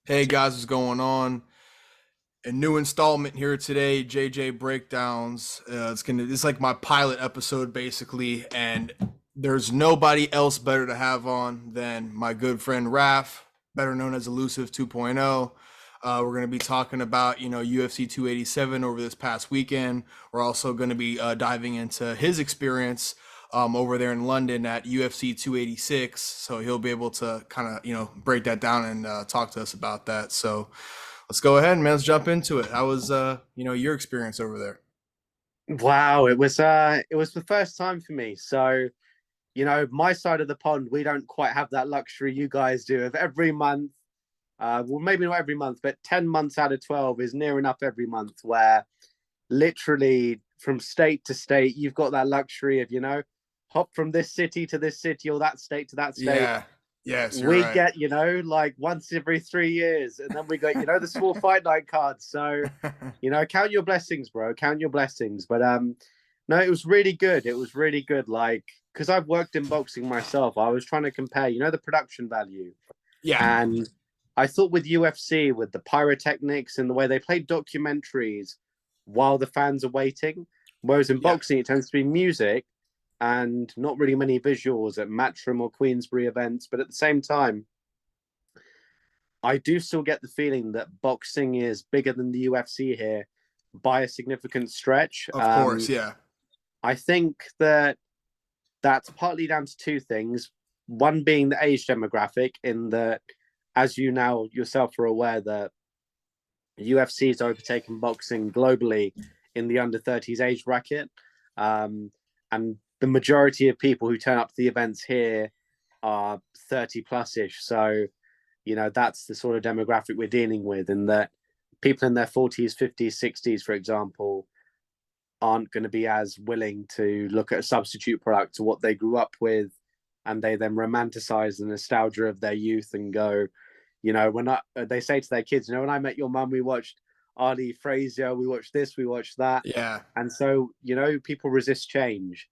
Hey guys, what's going on? A new installment here today, JJ Breakdownz. It's like my pilot episode basically, and there's nobody else better to have on than my good friend Raf, better known as Elusive 2.0. We're going to be talking about UFC 287 over this past weekend. We're also going to be diving into his experience over there in London at UFC 286. So he'll be able to kind of break that down and talk to us about that. So let's go ahead, man. Let's jump into it. How was your experience over there? Wow, it was the first time for me. So, my side of the pond, we don't quite have that luxury you guys do of every month. Well, maybe not every month, but 10 months out of 12 is near enough every month where literally from state to state, you've got that luxury of, hop from this city to this city or that state to that state. Yeah. Yes, you're We right. get, like once every 3 years, and then we got, the small fight night cards. So, count your blessings, bro. Count your blessings. But no, it was really good. It was really good. Like, because I've worked in boxing myself, I was trying to compare, the production value. Yeah. And I thought with UFC, with the pyrotechnics and the way they play documentaries while the fans are waiting, whereas in Yeah. boxing, it tends to be music and not really many visuals at Matchroom or Queensbury events. But at the same time, I do still get the feeling that boxing is bigger than the UFC here by a significant stretch. Of course. Yeah. I think that that's partly down to two things. One being the age demographic, in that, as you now yourself are aware, that UFC is overtaken boxing globally in the under 30s age bracket. And the majority of people who turn up to the events here are 30 plus ish. So, that's the sort of demographic we're dealing with, and that people in their 40s, 50s, 60s, for example, aren't going to be as willing to look at a substitute product to what they grew up with, and they then romanticize the nostalgia of their youth and go, when they say to their kids, when I met your mum, we watched Ali Frazier, we watched this, we watched that, Yeah. and so people resist change.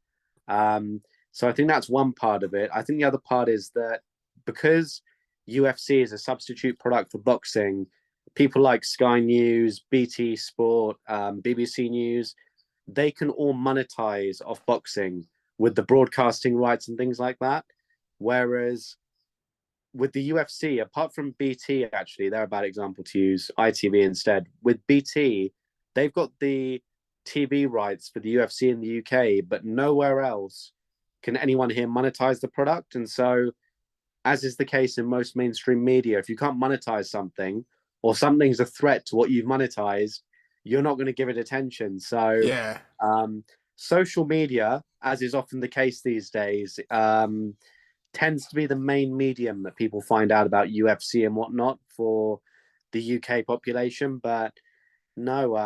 So I think that's one part of it. I think the other part is that because UFC is a substitute product for boxing, people like Sky News, BT Sport, BBC News, they can all monetize off boxing with the broadcasting rights and things like that. Whereas with the UFC, apart from BT, actually, they're a bad example to use, ITV instead. With BT, they've got the TV rights for the UFC in the UK, but nowhere else can anyone here monetize the product. And so, as is the case in most mainstream media, if you can't monetize something or something's a threat to what you've monetized, you're not going to give it attention. So, Yeah. um, social media, as is often the case these days, tends to be the main medium that people find out about UFC and whatnot for the UK population. But no,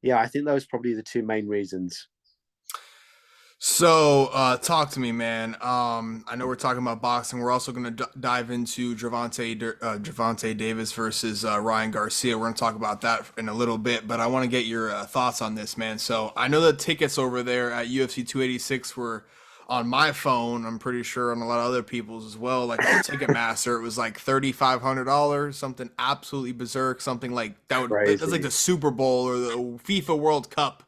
yeah, I think those are probably the two main reasons. So, talk to me, man. I know we're talking about boxing. We're also going to dive into Javante Davis versus Ryan Garcia. We're going to talk about that in a little bit, but I want to get your thoughts on this, man. So, I know the tickets over there at UFC 286 were on my phone. I'm pretty sure on a lot of other people's as well. Like on Ticketmaster, it was like $3,500, something absolutely berserk, something like that's like Crazy. the Super Bowl or the FIFA World Cup.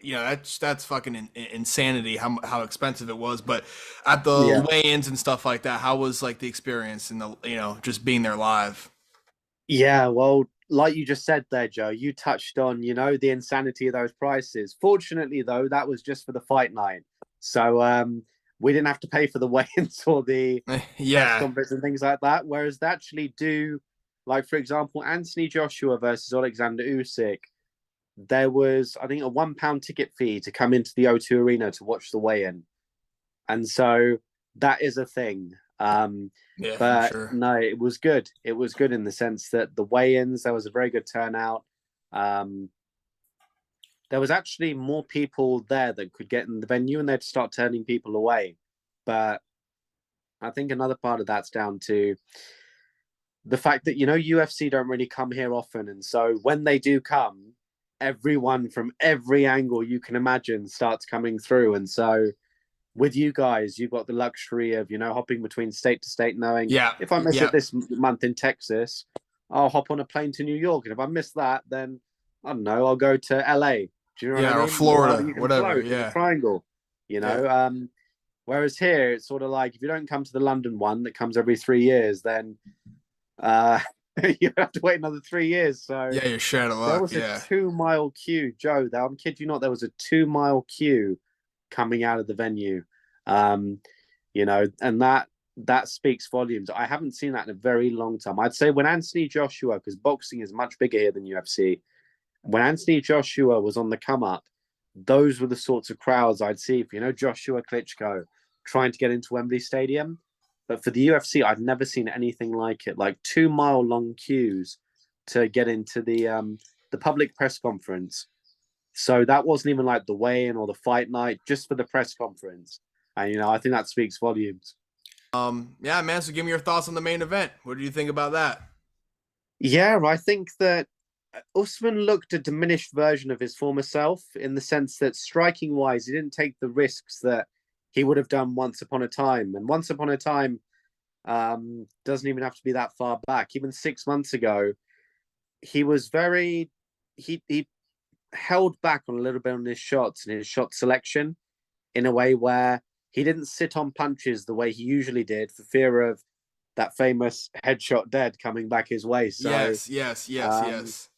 That's fucking insanity how expensive it was. But at the Yeah. weigh-ins and stuff like that, how was like the experience and the just being there live? Yeah, well, like you just said there, Joe, you touched on, the insanity of those prices. Fortunately, though, that was just for the fight night. So we didn't have to pay for the weigh-ins or the press Yeah, conference and things like that. Whereas they actually do, like, for example, Anthony Joshua versus Alexander Usyk, there was, I think, a £1 ticket fee to come into the O2 Arena to watch the weigh-in. And so that is a thing. yeah, I'm But sure. no, it was good. It was good in the sense that the weigh-ins, there was a very good turnout. Um, there was actually more people there that could get in the venue, and they'd start turning people away. But I think another part of that's down to the fact that UFC don't really come here often, and so when they do come, everyone from every angle you can imagine starts coming through, and so with you guys, you've got the luxury of, hopping between state to state, knowing Yeah, if I miss yeah, it this month in Texas, I'll hop on a plane to New York. And if I miss that, then I don't know, I'll go to LA. Do you know what I yeah, or mean? Rather, Florida, you can whatever. float in the Yeah, triangle, yeah. Whereas here, it's sort of like if you don't come to the London one that comes every 3 years, then uh, you have to wait another 3 years. So Yeah, you're shit out of there luck. was a Yeah. 2 mile queue, Joe. I'm kid you not, there was a 2 mile queue coming out of the venue. Um, and that speaks volumes. I haven't seen that in a very long time. I'd say when Anthony Joshua, because boxing is much bigger here than UFC, when Anthony Joshua was on the come up, those were the sorts of crowds I'd see for, Joshua Klitschko trying to get into Wembley Stadium. But for the UFC, I've never seen anything like it. Like 2 mile long queues to get into the public press conference. So that wasn't even like the weigh-in or the fight night, just for the press conference. And I think that speaks volumes. Yeah, man. So give me your thoughts on the main event. What do you think about that? Yeah, I think that Usman looked a diminished version of his former self in the sense that striking wise, he didn't take the risks that he would have done once upon a time. And once upon a time doesn't even have to be that far back. Even 6 months ago, he was he held back on a little bit on his shots and his shot selection in a way where he didn't sit on punches the way he usually did for fear of that famous headshot dead coming back his way. So Yes, yes, yes, um, yes.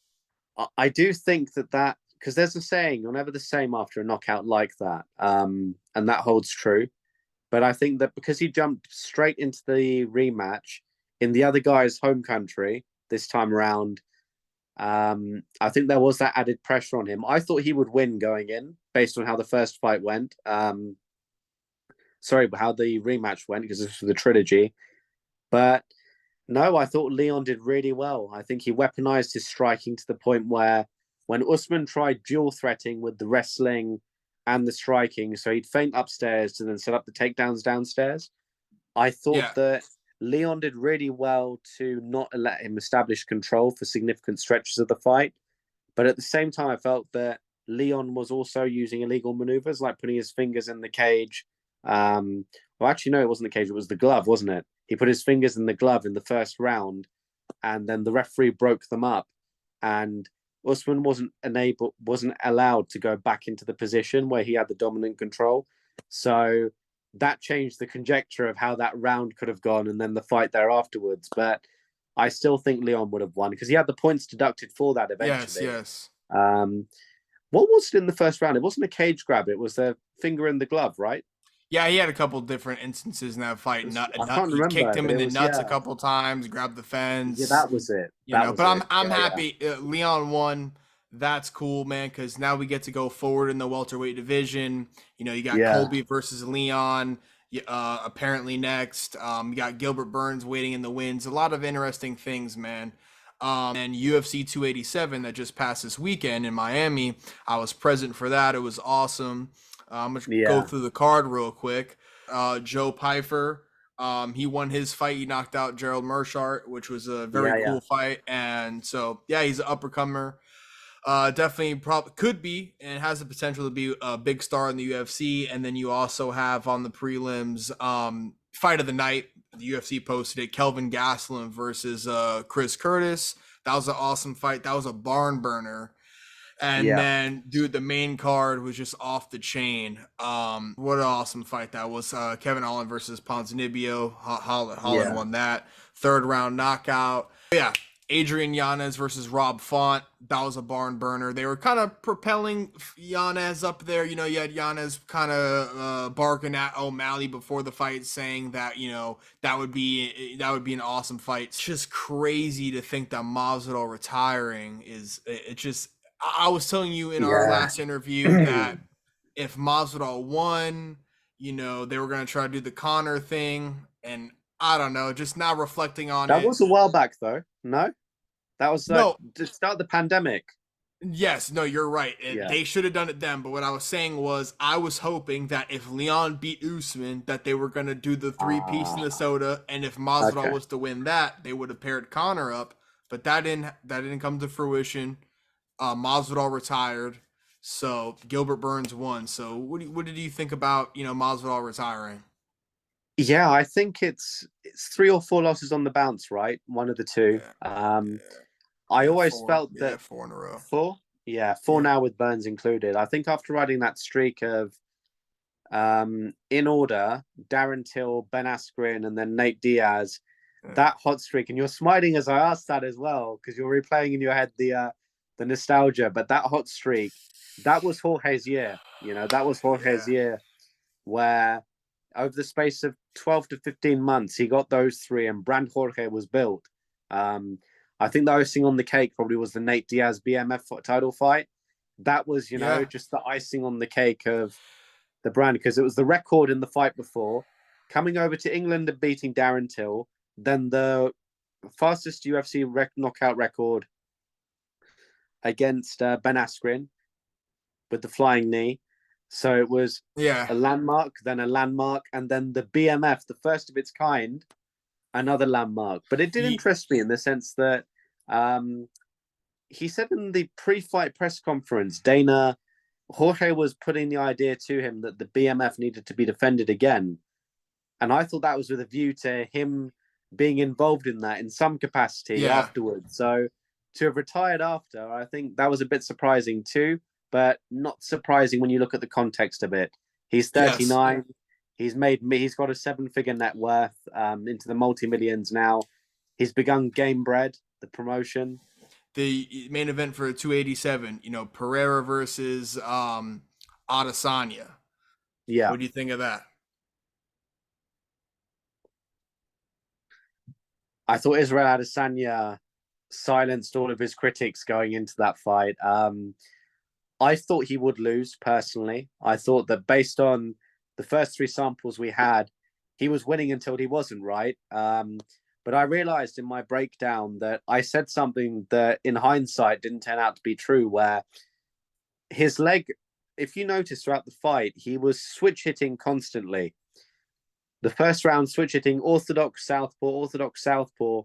I do think that because there's a saying, you're never the same after a knockout like that. And that holds true. But I think that because he jumped straight into the rematch in the other guy's home country this time around, I think there was that added pressure on him. I thought he would win going in based on how the first fight went. Sorry, but how the rematch went because this was the trilogy. But no, I thought Leon did really well. I think he weaponized his striking to the point where when Usman tried dual threating with the wrestling and the striking, so he'd feint upstairs to then set up the takedowns downstairs. I thought Yeah, that Leon did really well to not let him establish control for significant stretches of the fight. But at the same time, I felt that Leon was also using illegal maneuvers, like putting his fingers in the cage. Well, actually, no, it wasn't the cage. It was the glove, wasn't it? He put his fingers in the glove in the first round, and then the referee broke them up. And Usman wasn't allowed to go back into the position where he had the dominant control. So that changed the conjecture of how that round could have gone, and then the fight there afterwards. But I still think Leon would have won because he had the points deducted for that yes, eventually. yes. Um, what was it in the first round? It wasn't a cage grab. It was the finger in the glove, right? Yeah, he had a couple different instances in that fight. I can't He kicked remember, him but in it the was nuts a yeah, couple times, grabbed the yeah. fence, That was it. That was But I'm it. I'm Yeah, yeah, happy Leon won. That's cool, man, because now we get to go forward in the welterweight division. You got yeah, Colby versus Leon. Apparently next. You got Gilbert Burns waiting in the wings. A lot of interesting things, man. And UFC 287 that just passed this weekend in Miami. I was present for that. It was awesome. I'm gonna go yeah, through the card real quick. Joe Pyfer. He won his fight. He knocked out Gerald Mershart, which was a very yeah, yeah. cool fight. And so, yeah, he's an uppercomer. Definitely probably could be and has the potential to be a big star in the UFC. And then you also have on the prelims, fight of the night. The UFC posted it: Kelvin Gastelum versus Chris Curtis. That was an awesome fight. That was a barn burner. And Yeah. then, dude, the main card was just off the chain. What an awesome fight that was. Kevin Holland versus Ponzinibbio. Holland Yeah. won that. Third round knockout. Yeah, Adrian Yanez versus Rob Font. That was a barn burner. They were kind of propelling Yanez up there. You had Yanez kind of barking at O'Malley before the fight, saying that that would be an awesome fight. It's just crazy to think that Masvidal retiring is. It just. I was telling you in our Yeah. last interview that if Masvidal won, they were going to try to do the Connor thing, and I don't know, just now reflecting on That it. was a while back, though. No, that was like No, to start the pandemic. yes, no, you're right. Yeah. They should have done it then. But what I was saying was, I was hoping that if Leon beat Usman, that they were going to do the three-piece in the soda, and if Masvidal Okay. was to win that, they would have paired Connor up. But that didn't come to fruition. Masvidal retired. So Gilbert Burns won. So what did you think about, Masvidal retiring? Yeah, I think it's 3 or 4 losses on the bounce, right? One of the two. Yeah, I yeah, always four. felt Yeah, that four in a row. four, yeah, four Yeah, now with Burns included. I think after riding that streak of in order, Darren Till, Ben Askren, and then Nate Diaz, yeah, that hot streak, and you're smiling as I asked that as well, because you're replaying in your head the nostalgia, but that hot streak, that was Jorge's year. That was Jorge's yeah, year where over the space of 12 to 15 months, he got those three and Brand Jorge was built. Um, I think the icing on the cake probably was the Nate Diaz BMF title fight. That was, yeah, just the icing on the cake of the brand because it was the record in the fight before, coming over to England and beating Darren Till, then the fastest UFC knockout record against Ben Askren with the flying knee. So it was yeah. a landmark, then a landmark, and then the BMF, the first of its kind, another landmark. But it did He, interest me in the sense that um, he said in the pre-fight press conference, Jorge was putting the idea to him that the BMF needed to be defended again. And I thought that was with a view to him being involved in that in some capacity yeah, afterwards. So to have retired after, I think that was a bit surprising too, but not surprising when you look at the context of it. He's yes. 39. He's got a 7-figure net worth into the multi-millions now. He's begun Game Bread, the promotion. The main event for 287, Pereira versus Adesanya. Yeah. What do you think of that? I thought Israel Adesanya silenced all of his critics going into that fight. I thought he would lose personally. I thought that based on the first three samples we had, he was winning until he wasn't, right? But I realized in my breakdown that I said something that in hindsight didn't turn out to be true, where his leg, if you notice throughout the fight, he was switch hitting constantly. The first round, switch hitting, orthodox, southpaw.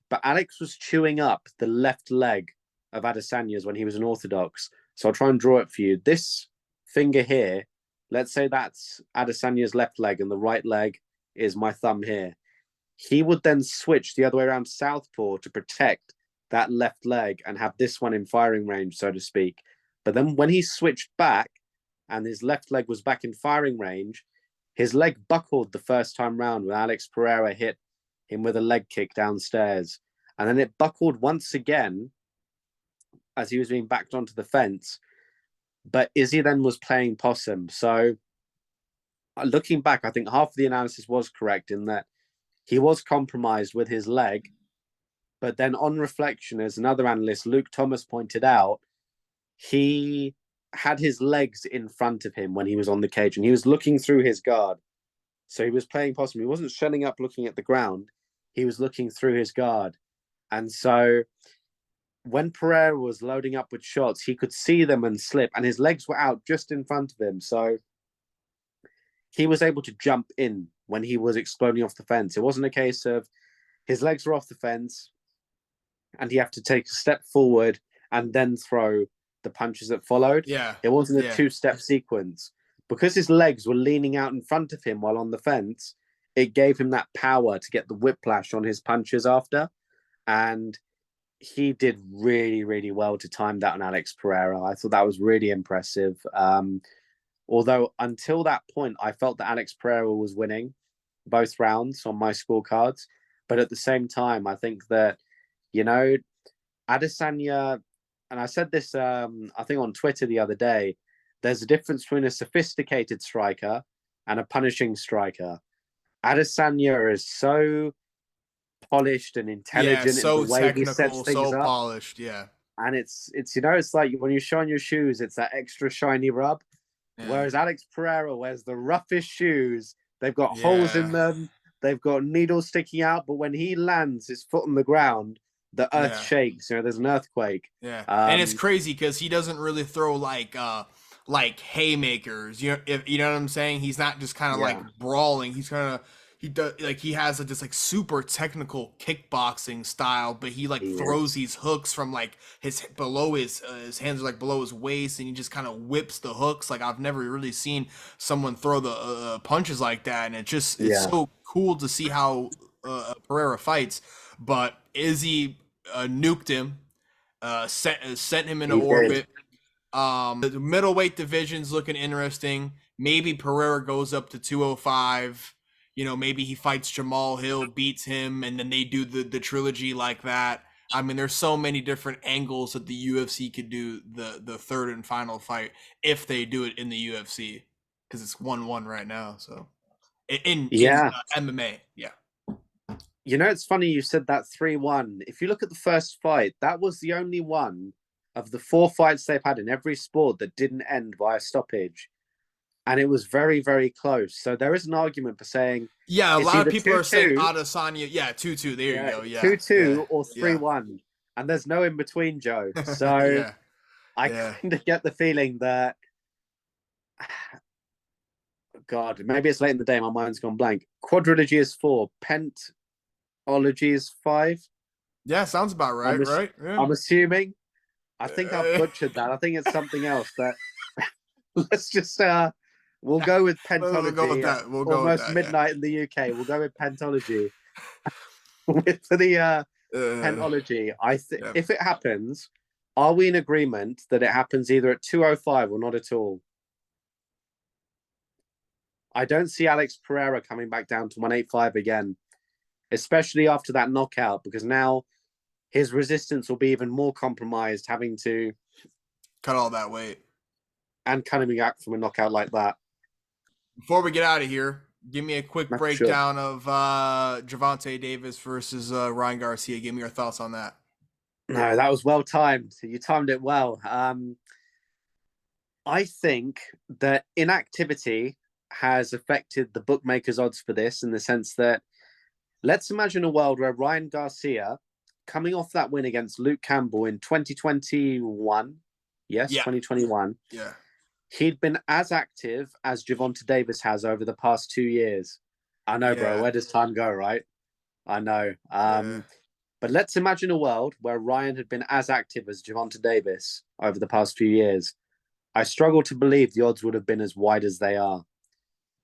But Alex was chewing up the left leg of Adesanya's when he was an orthodox. So I'll try and draw it for you. This finger here, let's say that's Adesanya's left leg and the right leg is my thumb here. He would then switch the other way around southpaw to protect that left leg and have this one in firing range, so to speak. But then when he switched back and his left leg was back in firing range, his leg buckled the first time round when Alex Pereira hit him with a leg kick downstairs. And then it buckled once again as he was being backed onto the fence. But Izzy then was playing possum. So looking back, I think half of the analysis was correct in that he was compromised with his leg. But then on reflection, as another analyst, Luke Thomas, pointed out, he had his legs in front of him when he was on the cage and he was looking through his guard. So he was playing possum. He wasn't shutting up looking at the ground. He was looking through his guard. And so when Pereira was loading up with shots, he could see them and slip, and his legs were out just in front of him. So he was able to jump in when he was exploding off the fence. It wasn't a case of his legs were off the fence and he had to take a step forward and then throw the punches that followed. Yeah, It wasn't a yeah, two-step sequence. Because his legs were leaning out in front of him while on the fence, it gave him that power to get the whiplash on his punches after. And he did really, really well to time that on Alex Pereira. I thought that was really impressive. Although until that point, I felt that Alex Pereira was winning both rounds on my scorecards. But at the same time, I think that, Adesanya, and I said this, I think on Twitter the other day, there's a difference between a sophisticated striker and a punishing striker. Adesanya is so polished and yeah. intelligent in the So way he sets technical, things so up. polished. Yeah, And it's like when you show on your shoes, it's that extra shiny rub. yeah, Whereas Alex Pereira wears the roughest shoes. They've got holes in yeah, them. They've got needles sticking out. But when he lands his foot on the ground, the earth yeah, shakes. There's an earthquake. yeah. And it's Um, crazy because he doesn't really throw like haymakers. If you know what I'm saying. He's not just kind of like yeah, brawling. He's kind of he does like he has this like super technical kickboxing style, but he like He throws is. these hooks from like his hands are like below his waist, and he just kind of whips the hooks. Like I've never really seen someone throw the punches like that, and it's Yeah, so cool to see how Pereira fights. But Izzy nuked him, sent him into he did. orbit. The middleweight division's looking interesting. Maybe Pereira goes up to 205. You know, maybe he fights Jamal Hill, beats him, and then they do the trilogy like that. I mean, there's so many different angles that the UFC could do the third and final fight if they do it in the UFC, because it's 1-1 right now. So in Yeah. MMA, yeah, You know, it's funny you said that 3-1. If you look at the first fight, that was the only one of the 4 fights they've had in every sport that didn't end by a stoppage. And it was very, very close. So there is an argument for saying yeah. A it's lot of either people are saying 2-2, Adesanya, yeah, 2-2. There you yeah, go, yeah, yeah, 2-2 or yeah, 3-1. And there's no in between, Joe. So yeah, I yeah. kind of get the feeling that, God, maybe it's late in the day. My mind's gone blank. Quadrilogy is 4, pentology is 5. Yeah, sounds about I'm, right, right? Yeah. I'm assuming. I think I've Uh, butchered that. I think it's something else. That let's just we'll yeah, go with we'll go with pentology at that. We'll go with almost that. Yeah. midnight in the UK. We'll go with pentology. With for the Uh, pentology, yeah. if it happens, are we in agreement that it happens either at 205 or not at all? I don't see Alex Pereira coming back down to 185 again, especially after that knockout, because now his resistance will be even more compromised, having to Cut all that weight. and coming back from a knockout like that. Before we get out of here, give me a quick That's for sure. breakdown of Javante Davis versus Ryan Garcia. Give me your thoughts on that. No, that was well timed. You timed it well. I think that inactivity has affected the bookmakers' odds for this in the sense that let's imagine a world where Ryan Garcia, coming off that win against Luke Campbell in 2021, yes, Yeah, 2021, yeah, he'd been as active as Gervonta Davis has over the past 2 years. I know, bro. yeah, Where does time go, right? I know. yeah. But let's imagine a world where Ryan had been as active as Gervonta Davis over the past few years. I struggle to believe the odds would have been as wide as they are.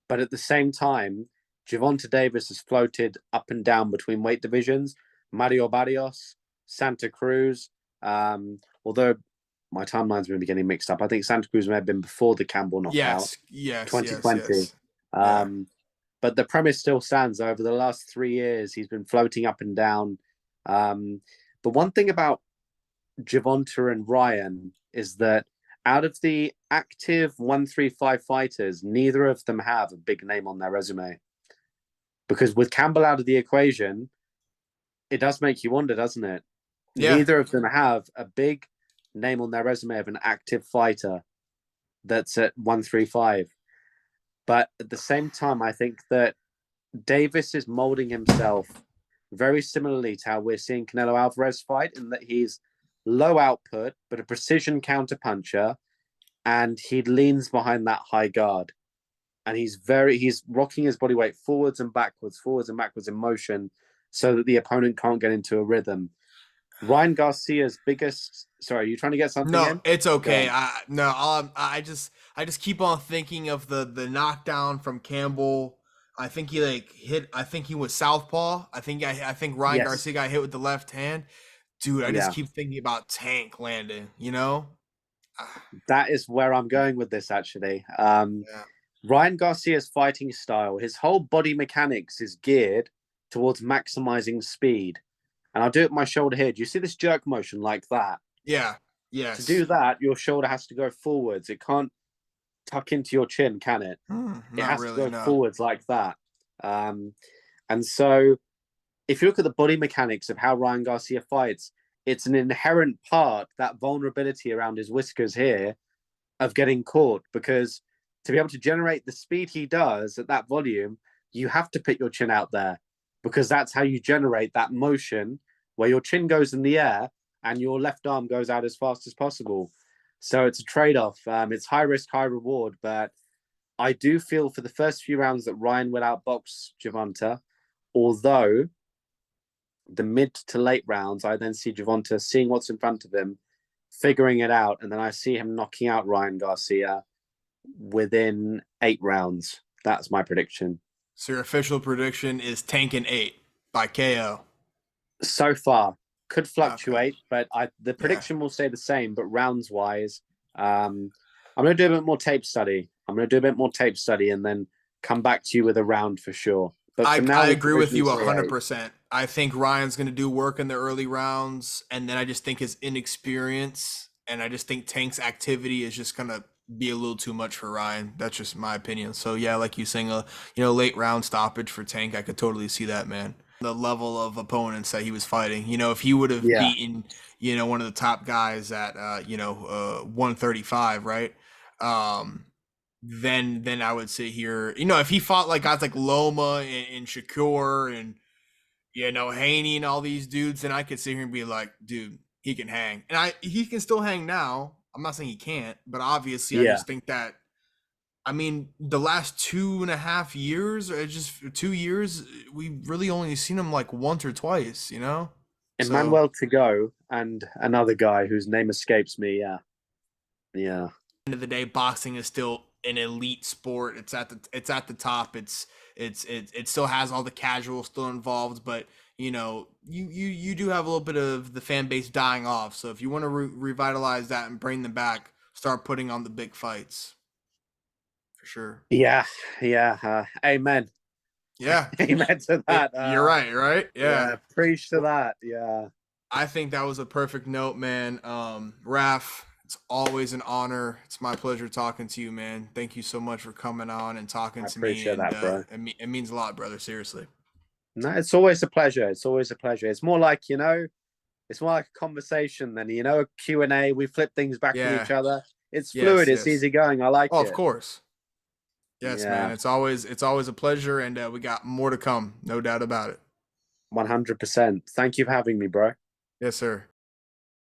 But at the same time, Gervonta Davis has floated up and down between weight divisions. Mario Barrios, Santa Cruz. Although my timeline's been getting mixed up. I think Santa Cruz may have been before the Campbell knockout, Yes, yes, yes, 2020. yes. Yeah, Um, but the premise still stands. Over the last 3 years, he's been floating up and down. But one thing about Gervonta and Ryan is that out of the active 135 fighters, neither of them have a big name on their resume. Because with Campbell out of the equation, it does make you wonder, doesn't it? yeah, Neither of them have a big name on their resume of an active fighter that's at 135. But at the same time, I think that Davis is molding himself very similarly to how we're seeing Canelo Alvarez fight, in that he's low output, but a precision counterpuncher, and he leans behind that high guard. And he's rocking his body weight forwards and backwards in motion so that the opponent can't get into a rhythm. Ryan Garcia's biggest. Sorry, are you trying to get something no, in? it's Go okay. on. I just keep on thinking of the knockdown from Campbell. I think he like hit. I think he was southpaw. I think Ryan Yes. Garcia got hit with the left hand. Dude, I just Yeah. keep thinking about Tank landing. You know? That is where I'm going with this, actually. Yeah. Ryan Garcia's fighting style, his whole body mechanics is geared towards maximizing speed. And I'll do it with my shoulder here. Do you see this jerk motion like that? Yeah. To Yes. do that, your shoulder has to go forwards. It can't tuck into your chin, can it? It Not has to really. go No. forwards like that. Um, and so, if you look at the body mechanics of how Ryan Garcia fights, it's an inherent part, that vulnerability around his whiskers here, of getting caught. Because to be able to generate the speed he does at that volume, you have to put your chin out there, because that's how you generate that motion where your chin goes in the air and your left arm goes out as fast as possible. So it's a trade off. It's high risk, high reward, but I do feel for the first few rounds that Ryan will outbox Gervonta, although the mid to late rounds, I then see Gervonta seeing what's in front of him, figuring it out, and then I see him knocking out Ryan Garcia within 8 rounds. That's my prediction. So your official prediction is Tank in 8 by KO. So far, could Okay. fluctuate, but the Yeah. prediction will stay the same. But rounds wise, I'm going to do a bit more tape study. And then come back to you with a round for sure. But for now, I we agree can with originally you say 8. 100%. I think Ryan's going to do work in the early rounds, and then I just think his inexperience, and I just think Tank's activity is just going to be a little too much for Ryan. That's just my opinion. So yeah, like you saying, late round stoppage for Tank, I could totally see that, man. The level of opponents that he was fighting, if he would have Yeah, beaten, one of the top guys at, 135, right? Um, then I would sit here. If he fought like guys like Loma and Shakur and Haney and all these dudes, then I could sit here and be like, dude, he can hang, and he can still hang now. I'm not saying he can't, but obviously, I yeah. just think that. I mean, the last 2.5 years, or just 2 years, we really only seen him like once or twice, So Emmanuel to go and another guy whose name escapes me. Yeah, yeah. end of the day, boxing is still an elite sport. It's at the top. It still has all the casuals still involved, but you do have a little bit of the fan base dying off. So if you want to revitalize that and bring them back, start putting on the big fights for sure. Yeah, yeah. Amen. Yeah, Amen to that. you're right, right? Yeah, Yeah. preach to that. Yeah. I think that was a perfect note, man. Raf, it's always an honor. It's my pleasure talking to you, man. Thank you so much for coming on and talking I to me. appreciate And that, bro. it means a lot, brother. Seriously. No, it's always a pleasure. It's always a pleasure. It's more like, it's more like a conversation than, a Q&A. We flip things back from each Yeah. other. It's Yes. fluid. It's Yes. easygoing. I like Oh, of it. course. Yes, man. Yeah, It's always a pleasure, and we got more to come. No doubt about it. 100%. Thank you for having me, bro. Yes, sir.